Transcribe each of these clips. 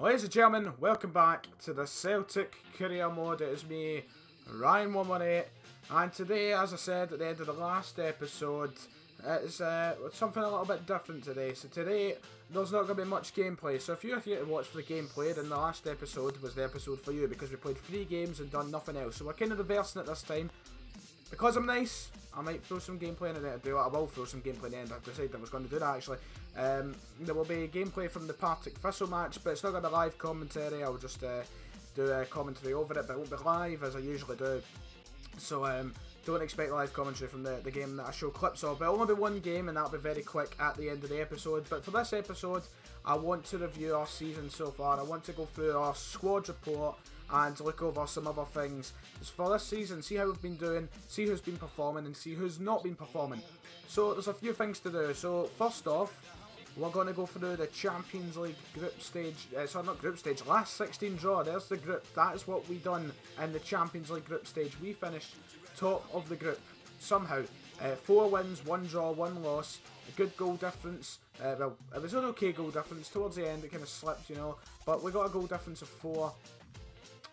Ladies and gentlemen, welcome back to the Celtic career mode. It is me, Ryan118, and today, as I said at the end of the last episode, it's something a little bit different today. So today, there's not going to be much gameplay, so if you're here to watch for the gameplay, then the last episode was the episode for you, because we played 3 games and done nothing else. So we're kind of reversing it this time. Because I'm nice, I might throw some gameplay in the end. I will throw some gameplay in the end. I decided I was going to do that actually. There will be gameplay from the Partick Thistle match, but it's not going to be live commentary. I'll just do a commentary over it, but it won't be live as I usually do. So don't expect live commentary from the game that I show clips of. But it'll only be one game, and that'll be very quick at the end of the episode. But for this episode, I want to review our season so far. I want to go through our squad report and look over some other things for this season, see how we've been doing, see who's been performing and see who's not been performing. So there's a few things to do. So first off, we're going to go through the Champions League group stage, sorry not group stage, last 16 draw. There's the group. That is what we done in the Champions League group stage. We finished top of the group somehow. 4 wins, 1 draw, 1 loss, a good goal difference. Well, it was an okay goal difference. Towards the end it kind of slipped, you know, but we got a goal difference of 4.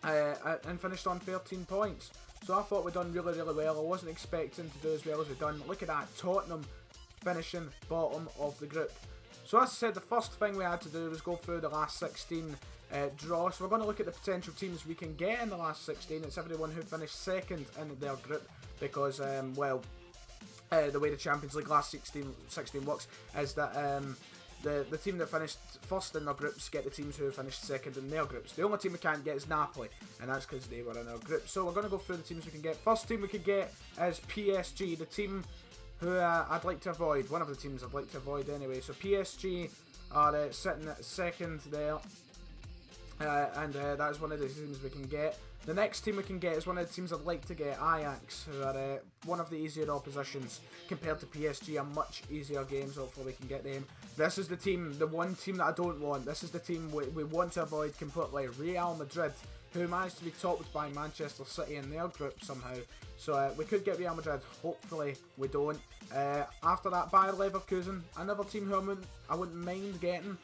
And finished on 13 points. So I thought we'd done really well. I wasn't expecting to do as well as we've done. Look at that, Tottenham finishing bottom of the group. So as I said, the first thing we had to do was go through the last 16 draw. So we're going to look at the potential teams we can get in the last 16. It's everyone who finished second in their group because, well, the way the Champions League last 16 works is that the team that finished first in their groups get the teams who finished second in their groups. The only team we can't get is Napoli, and that's because they were in our group. So we're going to go through the teams we can get. First team we could get is PSG, the team who I'd like to avoid. One of the teams I'd like to avoid anyway. So PSG are sitting at second there, and that's one of the teams we can get. The next team we can get is one of the teams I'd like to get, Ajax, who are one of the easier oppositions compared to PSG, are much easier games. Hopefully we can get them. This is the team, the one team that I don't want. This is the team we want to avoid completely, Real Madrid, who managed to be topped by Manchester City in their group somehow. So we could get Real Madrid, hopefully we don't. After that, Bayer Leverkusen, another team who I wouldn't mind getting.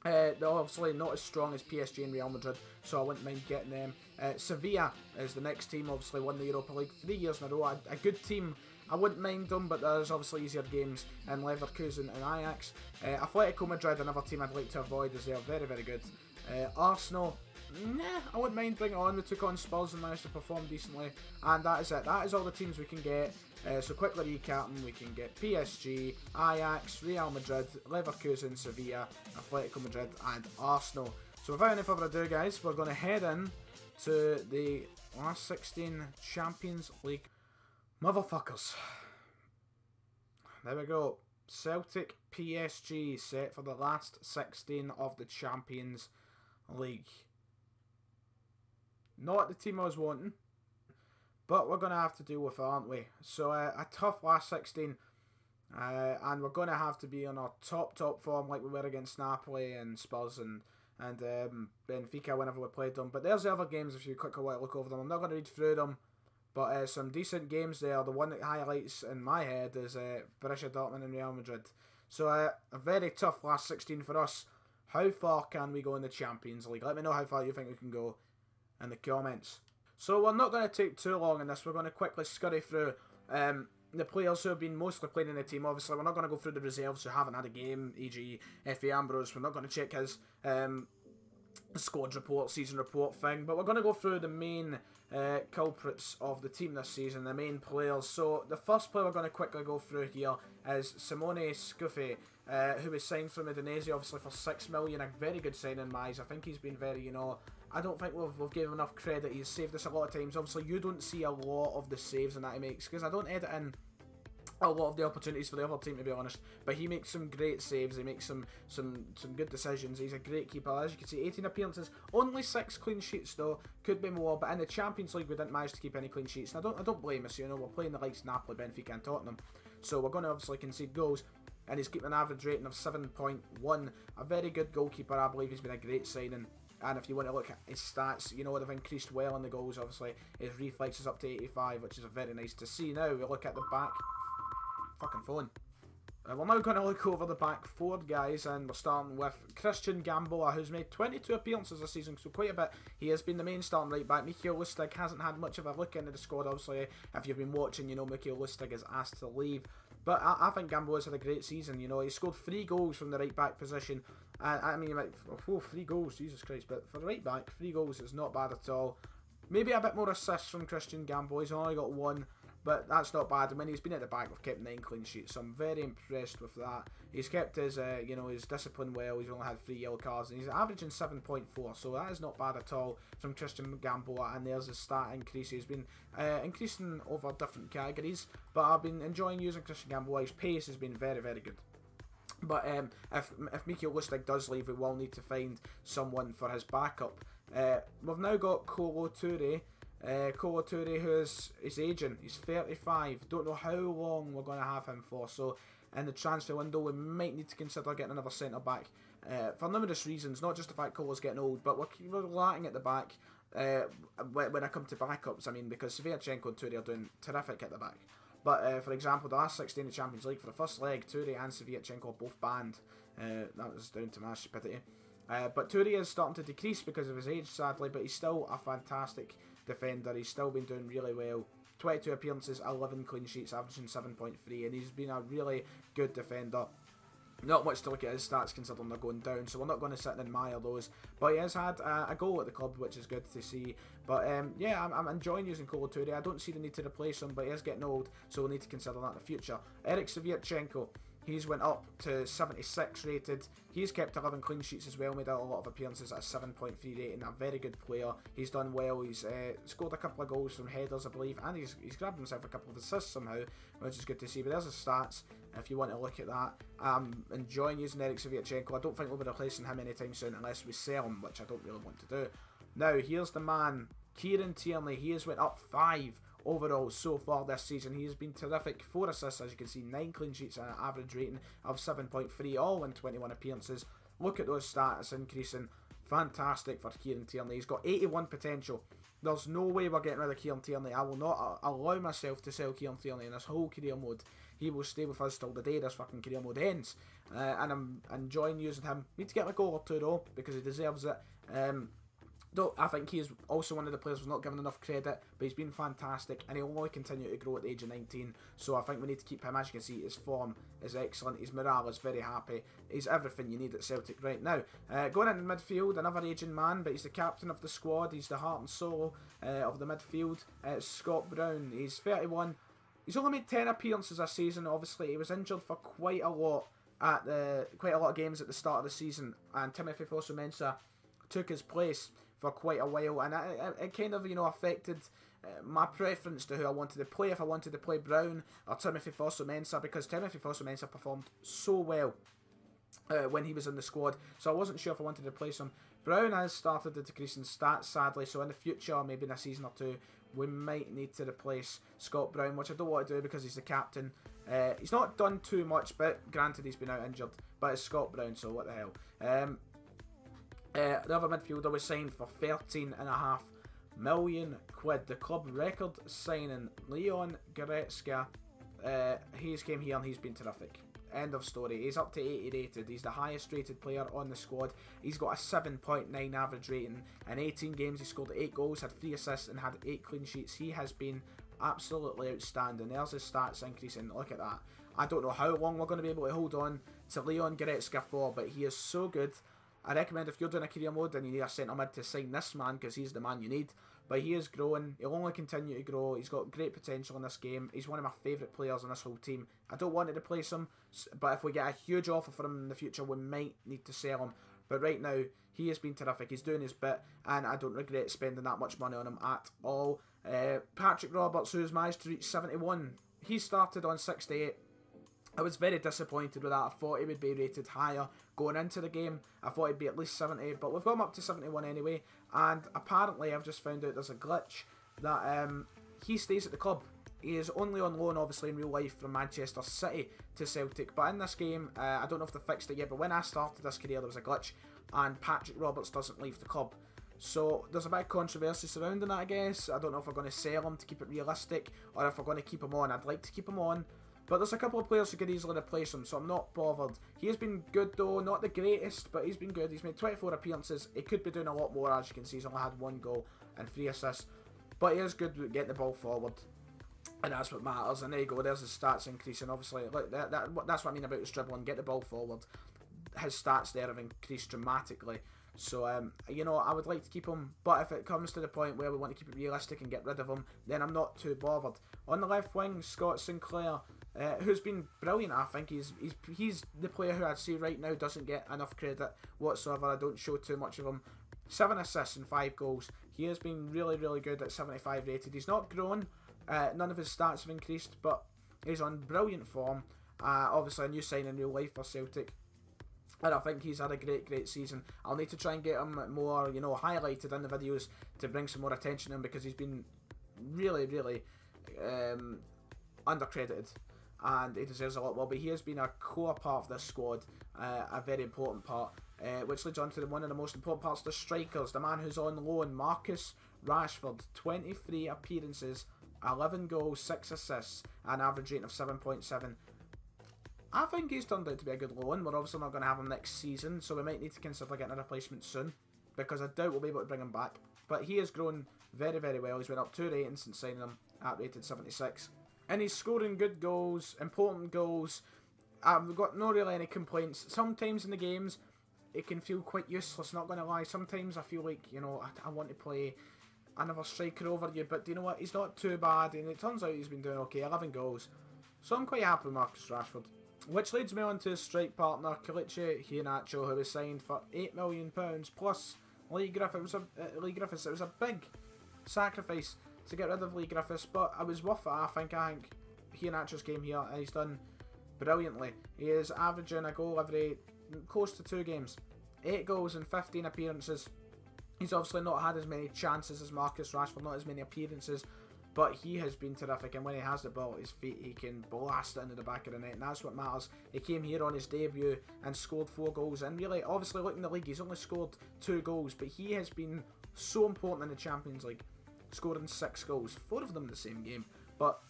They're obviously not as strong as PSG and Real Madrid, so I wouldn't mind getting them. Sevilla is the next team, obviously won the Europa League 3 years in a row. A good team, I wouldn't mind them, but there's obviously easier games in Leverkusen and Ajax. Atletico Madrid, another team I'd like to avoid, as they are very good. Arsenal, nah, I wouldn't mind bringing it on. We took on Spurs and managed to perform decently, and that is it. That is all the teams we can get. So quickly recapping, we can get PSG, Ajax, Real Madrid, Leverkusen, Sevilla, Atletico Madrid and Arsenal. So without any further ado guys, we're going to head in to the last 16 Champions League motherfuckers. There we go. Celtic PSG set for the last 16 of the Champions League. Not the team I was wanting, but we're going to have to deal with it, aren't we? So a tough last 16, and we're going to have to be on our top form like we were against Napoli and Spurs and Benfica whenever we played them. But there's the other games if you quickly want to look over them. I'm not going to read through them, but some decent games there. The one that highlights in my head is Borussia Dortmund and Real Madrid. So a very tough last 16 for us. How far can we go in the Champions League? Let me know how far you think we can go in the comments. So we're not going to take too long in this. We're going to quickly scurry through the players who have been mostly playing in the team. Obviously, we're not going to go through the reserves who haven't had a game, e.g. F.A. Ambrose. We're not going to check his squad report, season report thing. But we're going to go through the main culprits of the team this season, the main players. So the first player we're going to quickly go through here is Simone Scuffi, who was signed from Udinese, obviously for 6 million. A very good signing in my eyes. I think he's been very, you know, I don't think we've given him enough credit. He's saved us a lot of times. Obviously, you don't see a lot of the saves and that he makes, because I don't edit in a lot of the opportunities for the other team, to be honest. But he makes some great saves. He makes some good decisions. He's a great keeper. As you can see, 18 appearances, only 6 clean sheets though. Could be more, but in the Champions League we didn't manage to keep any clean sheets. And I don't blame us. You know, we're playing the likes of Napoli, Benfica, and Tottenham, so we're going to obviously concede goals. And he's keeping an average rating of 7.1. A very good goalkeeper. I believe he's been a great signing. And if you want to look at his stats, you know, they've increased well in the goals, obviously. His reflex is up to 85, which is very nice to see. Now we look at the back. Fucking phone. We're now going to look over the back four, guys, and we're starting with Christian Gamboa, who's made 22 appearances this season, so quite a bit. He has been the main starting right back. Mikael Lustig hasn't had much of a look into the squad, obviously. If you've been watching, you know Mikael Lustig is asked to leave. But I think Gamboa's had a great season, you know. He scored 3 goals from the right back position. I mean, 3 goals, Jesus Christ. But for the right back, 3 goals is not bad at all. Maybe a bit more assists from Christian Gamboa. He's only got 1. But that's not bad. And when he's been at the back, we've kept 9 clean sheets. So I'm very impressed with that. He's kept his, you know, his discipline well. He's only had 3 yellow cards, and he's averaging 7.4. So that is not bad at all from Christian Gamboa. And there's his stat increase. He's been increasing over different categories. But I've been enjoying using Christian Gamboa. His pace has been very, very good. But if Mikael Lustig does leave, we will need to find someone for his backup. We've now got Kolo Toure. Kolo Toure, who is aging. He's 35. Don't know how long we're going to have him for. So in the transfer window, we might need to consider getting another centre back for numerous reasons. Not just the fact Kolo's getting old, but we're lacking at the back when I come to backups. I mean, because Sviatchenko and Toure are doing terrific at the back. But for example, the last 16 in the Champions League, for the first leg, Toure and Sviatchenko are both banned. That was down to my stupidity. But Toure is starting to decrease because of his age, sadly, but he's still a fantastic defender. He's still been doing really well. 22 appearances, 11 clean sheets, averaging 7.3, and he's been a really good defender. Not much to look at his stats considering they're going down, so we're not going to sit and admire those. But he has had a goal at the club, which is good to see. But yeah, I'm enjoying using Kolo Toure. I don't see the need to replace him, but he is getting old, so we'll need to consider that in the future. Eric Sviatchenko. He's went up to 76 rated. He's kept 11 clean sheets as well, made out a lot of appearances at a 7.3 rating. A very good player. He's done well. He's scored a couple of goals from headers, I believe, and he's grabbed himself a couple of assists somehow, which is good to see. But there's his stats if you want to look at that. I'm enjoying using Eric Sviatchenko. I don't think we'll be replacing him anytime soon unless we sell him, which I don't really want to do. Now, here's the man, Kieran Tierney. He has went up 5 overall so far this season. He has been terrific. 4 assists, as you can see, 9 clean sheets and an average rating of 7.3, all in 21 appearances. Look at those stats increasing. Fantastic for Kieran Tierney. He's got 81 potential. There's no way we're getting rid of Kieran Tierney. I will not allow myself to sell Kieran Tierney in this whole career mode. He will stay with us till the day this fucking career mode ends. And I'm enjoying using him. Need to get him a goal or 2 though, because he deserves it. Though I think he is also one of the players who's not given enough credit, but he's been fantastic, and he'll only continue to grow at the age of 19, so I think we need to keep him. As you can see, his form is excellent, his morale is very happy, he's everything you need at Celtic right now. Going into midfield, another aging man, but he's the captain of the squad, he's the heart and soul of the midfield. Scott Brown, he's 31, he's only made 10 appearances this season. Obviously he was injured for quite a lot of games at the start of the season, and Timothy Fosu-Mensah took his place for quite a while, and it kind of, you know, affected my preference to who I wanted to play, if I wanted to play Brown or Timothy Fosu-Mensah, because Timothy Fosu-Mensah performed so well when he was in the squad, so I wasn't sure if I wanted to replace him. Brown has started to decrease in stats, sadly, so in the future, maybe in a season or 2, we might need to replace Scott Brown, which I don't want to do because he's the captain. He's not done too much, but granted he's been out injured, but it's Scott Brown, so what the hell. The other midfielder was signed for £13.5 million. The club record signing, Leon Goretzka. He's came here and he's been terrific. End of story. He's up to 80 rated. He's the highest rated player on the squad. He's got a 7.9 average rating. In 18 games he scored 8 goals, had 3 assists and had 8 clean sheets. He has been absolutely outstanding. There's his stats increasing. Look at that. I don't know how long we're going to be able to hold on to Leon Goretzka for, but he is so good. I recommend if you're doing a career mode and you need a centre mid to sign this man, because he's the man you need. But he is growing. He'll only continue to grow. He's got great potential in this game. He's one of my favourite players in this whole team. I don't want to replace him, but if we get a huge offer for him in the future, we might need to sell him. But right now, he has been terrific. He's doing his bit, and I don't regret spending that much money on him at all. Patrick Roberts, who's managed to reach 71. He started on 68. I was very disappointed with that. I thought he would be rated higher going into the game. I thought he'd be at least 70, but we've got him up to 71 anyway. And apparently I've just found out there's a glitch that he stays at the club. He is only on loan, obviously, in real life from Manchester City to Celtic. But in this game, I don't know if they fixed it yet, but when I started this career, there was a glitch, and Patrick Roberts doesn't leave the club. So there's a bit of controversy surrounding that, I guess. I don't know if we're going to sell him to keep it realistic, or if we're going to keep him on. I'd like to keep him on, But there's a couple of players who could easily replace him, so I'm not bothered. He has been good though, not the greatest, but he's been good. He's made 24 appearances. He could be doing a lot more, as you can see. He's only had 1 goal and 3 assists. But he is good at getting the ball forward. And that's what matters. And there you go, there's his stats increasing. Obviously, look, that's what I mean about his dribbling. Get the ball forward. His stats there have increased dramatically. So, you know, I would like to keep him, but if it comes to the point where we want to keep it realistic and get rid of him, then I'm not too bothered. On the left wing, Scott Sinclair, who's been brilliant. I think he's the player who I'd say right now doesn't get enough credit whatsoever. I don't show too much of him. 7 assists and 5 goals. He has been really, really good at 75 rated. He's not grown. None of his stats have increased, but he's on brilliant form. Obviously, a new sign in real life for Celtic. And I think he's had a great season. I'll need to try and get him more, you know, highlighted in the videos to bring some more attention to him, because he's been really, really undercredited. And he deserves a lot more. But he has been a core part of this squad, a very important part. Which leads on to one of the most important parts, the strikers. The man who's on loan, Marcus Rashford. 23 appearances, 11 goals, 6 assists, an average rating of 7.7. I think he's turned out to be a good loan. We're obviously not going to have him next season, so we might need to consider getting a replacement soon, because I doubt we'll be able to bring him back. But he has grown very, very well. He's went up 2 ratings since signing him at rated 76. And he's scoring good goals, important goals. I've got no really any complaints. Sometimes in the games, it can feel quite useless, not going to lie. Sometimes I feel like, you know, I want to play another striker over you, but do you know what? He's not too bad, and it turns out he's been doing okay. 11 goals. So I'm quite happy with Marcus Rashford. Which leads me on to his strike partner, Kelechi Iheanacho, who was signed for £8 million plus Lee Griffiths. It was a big sacrifice to get rid of Lee Griffiths, but it was worth it, I think. Iheanacho's game here, and he's done brilliantly. He is averaging a goal every close to 2 games. 8 goals and 15 appearances. He's obviously not had as many chances as Marcus Rashford, not as many appearances, but he has been terrific, and when he has the ball at his feet, he can blast it into the back of the net, and that's what matters. He came here on his debut and scored 4 goals, and really, obviously, looking at the league, he's only scored 2 goals, but he has been so important in the Champions League, scoring 6 goals, 4 of them in the same game. But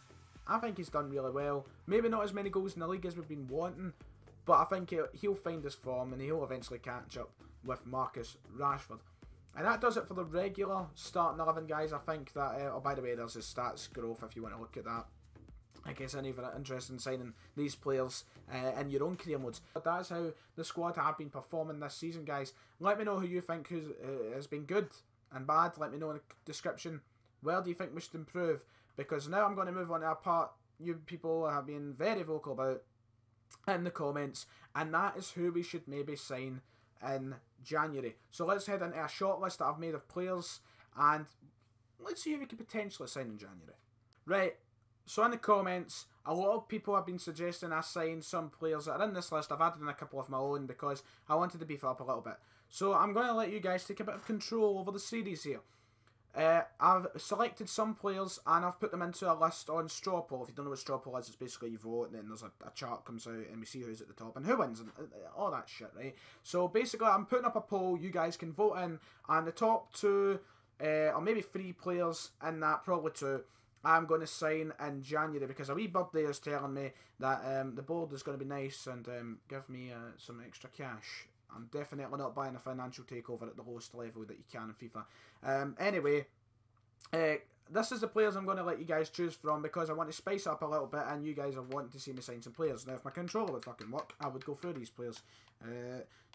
I think he's done really well. Maybe not as many goals in the league as we've been wanting, but I think he'll find his form, and he'll eventually catch up with Marcus Rashford. And that does it for the regular starting 11, guys. I think that, oh, by the way, there's his stats growth if you want to look at that. I guess any of you are interested in signing these players in your own career modes. But that's how the squad have been performing this season, guys. Let me know who you think has been good and bad. Let me know in the description. Where do you think we should improve? Because now I'm going to move on to a part you people have been very vocal about in the comments, and that is who we should maybe sign in January. So let's head into a short list that I've made of players, and let's see who we could potentially sign in January. Right, so in the comments, a lot of people have been suggesting I sign some players that are in this list. I've added in a couple of my own because I wanted to beef up a little bit. So I'm going to let you guys take a bit of control over the series here. I've selected some players and I've put them into a list on straw poll. If you don't know what straw poll is, it's basically you vote and then there's a chart comes out and we see who's at the top and who wins and all that shit, right? So basically I'm putting up a poll, you guys can vote in, and the top 2 or maybe 3 players in that, probably 2, I'm going to sign in January, because a wee bird there is telling me that the board is going to be nice and give me some extra cash. I'm definitely not buying a financial takeover at the lowest level that you can in FIFA. Anyway, this is the players I'm going to let you guys choose from, because I want to spice up a little bit and you guys are wanting to see me sign some players. Now, if my controller would fucking work, I would go through these players.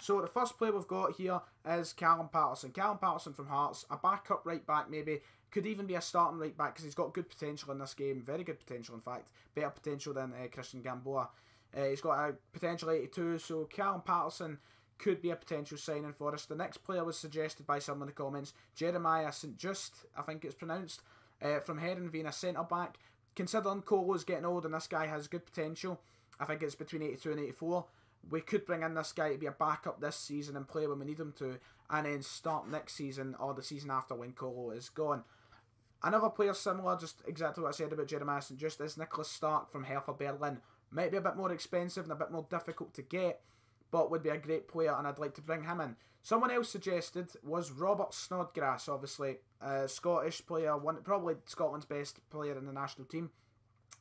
So the first player we've got here is Callum Patterson. Callum Patterson from Hearts, a backup right back maybe. Could even be a starting right back because he's got good potential in this game. Very good potential, in fact. Better potential than Christian Gamboa. He's got a potential 82, so Callum Patterson could be a potential signing for us. The next player was suggested by someone in the comments, Jeremiah St. Just, I think it's pronounced, from Heerenveen, a centre-back. Considering Colo's getting old and this guy has good potential, I think it's between 82 and 84, we could bring in this guy to be a backup this season and play when we need him to, and then start next season or the season after when Colo is gone. Another player similar, just exactly what I said about Jeremiah St. Just, is Nicholas Stark from Hertha Berlin. Might be a bit more expensive and a bit more difficult to get, but would be a great player and I'd like to bring him in. Someone else suggested was Robert Snodgrass, obviously. Scottish player, probably Scotland's best player in the national team.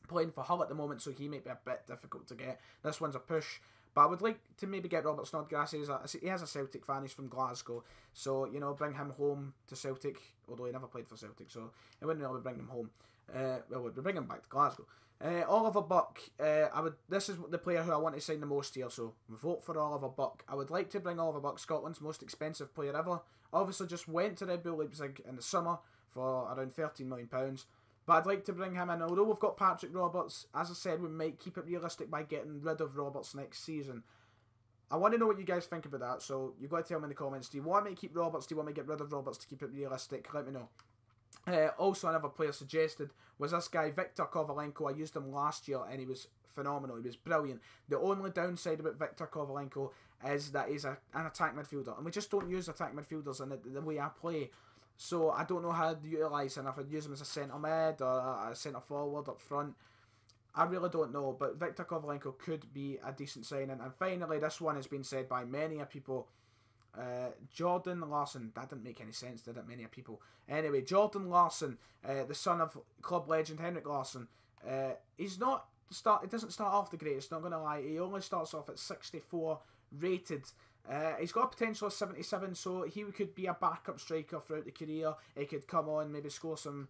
playing for Hull at the moment, so he might be a bit difficult to get. This one's a push. But I would like to maybe get Robert Snodgrass. He is a Celtic fan. He's from Glasgow. So, you know, bring him home to Celtic. Although he never played for Celtic, so it wouldn't really bring him home. Well, we'd bring him back to Glasgow. Oliver Buck. This is the player who I want to sign the most here, so vote for Oliver Buck. I would like to bring Oliver Buck, Scotland's most expensive player ever. Obviously just went to Red Bull Leipzig in the summer for around £13 million. But I'd like to bring him in. Although we've got Patrick Roberts, as I said, we might keep it realistic by getting rid of Roberts next season. I want to know what you guys think about that, so you've got to tell me in the comments. Do you want me to keep Roberts? Do you want me to get rid of Roberts to keep it realistic? Let me know. Also, another player suggested was this guy, Viktor Kovalenko. I used him last year and he was phenomenal. He was brilliant. The only downside about Viktor Kovalenko is that he's an attack midfielder, and we just don't use attack midfielders in the way I play. So I don't know how to utilise him, if I'd use him as a centre mid or a centre forward up front. I really don't know, but Viktor Kovalenko could be a decent signing. And finally, this one has been said by many people. Jordan Larson. That didn't make any sense, did it? Many people. Anyway, Jordan Larson, the son of club legend Henrik Larsson. He doesn't start off the greatest, not going to lie. He only starts off at 64 rated. He's got a potential of 77, so he could be a backup striker throughout the career. He could come on, maybe score some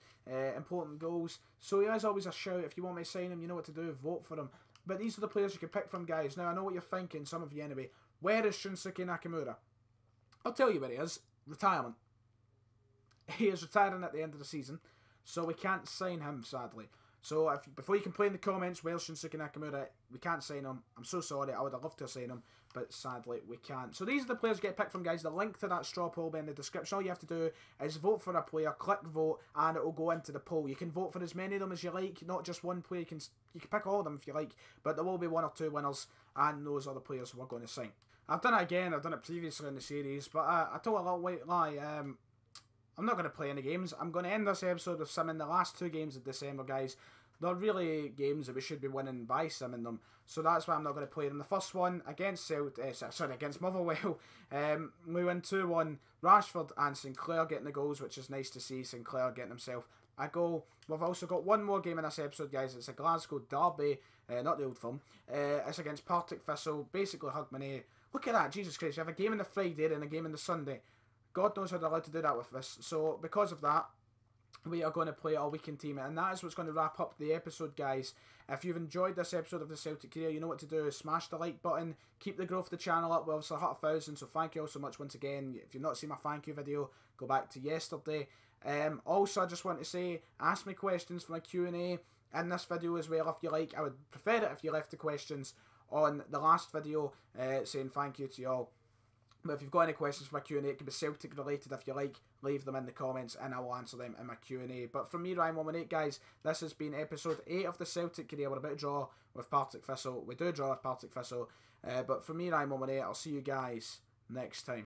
important goals. So he is always a shout. If you want me to sign him, you know what to do. Vote for him. But these are the players you can pick from, guys. Now, I know what you're thinking, some of you anyway. Where is Shunsuke Nakamura? I'll tell you where he is. Retirement. He is retiring at the end of the season, so we can't sign him, sadly. So before you complain in the comments, where's Shunsuke Nakamura? We can't sign him. I'm so sorry. I would have loved to sign him, but sadly we can't. So these are the players you get picked from, guys. The link to that straw poll will be in the description. All you have to do is vote for a player, click vote, and it will go into the poll. You can vote for as many of them as you like, not just one player. You can pick all of them if you like, but there will be one or two winners, and those are the players we're going to sign. I've done it again. I've done it previously in the series, but I told a little white lie. I'm not going to play any games. I'm going to end this episode with simming the last 2 games of December, guys. They're really games that we should be winning by simming them, so that's why I'm not going to play them. The first one against against Motherwell, we win 2-1. Rashford and Sinclair getting the goals, which is nice to see. Sinclair getting himself a goal. We've also got one more game in this episode, guys. It's a Glasgow derby, not the Old Firm. It's against Partick Thistle, basically Hogmanay. Look at that, Jesus Christ. We have a game on the Friday and a game on the Sunday. God knows how they're allowed to do that with this. So, because of that, we are going to play our weekend team, and that is what's going to wrap up the episode, guys. If you've enjoyed this episode of the Celtic Career, you know what to do. Smash the like button, keep the growth of the channel up. We've also hit 1,000, so thank you all so much once again. If you've not seen my thank you video, go back to yesterday. Also, I just want to say, ask me questions for my Q&A in this video as well if you like. I would prefer it if you left the questions on the last video saying thank you to you all. But if you've got any questions for my Q&A, it can be Celtic related if you like, leave them in the comments and I will answer them in my Q&A. But from me, Ryan118, guys, this has been episode 8 of the Celtic Career. We're about to draw with Partick Thistle. We do draw with Partick Thistle. But from me, Ryan118, I'll see you guys next time.